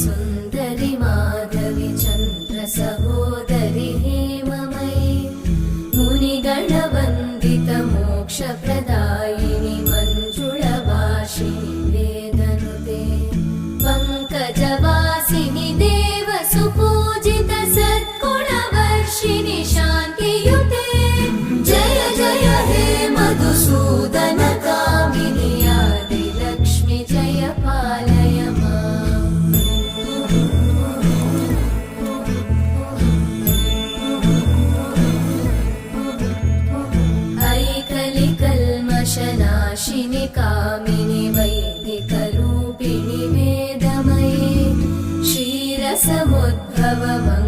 सुन्दरि माधवि चन्द्र सहोदरि हेममयि मुनिगणवन्दित मोक्षप्रदायिनि मञ्जुळभाषिणि वेदनुते पङ्कजवासिनि देवसुपूजित सद्गुणवर्षिणि शान्तियुते जय जय हे मधुसूदन कामिनि आदिलक्ष्मि जय पालय माम्। ऐकलिकल्मषनाशिनि कामिनि वैदिक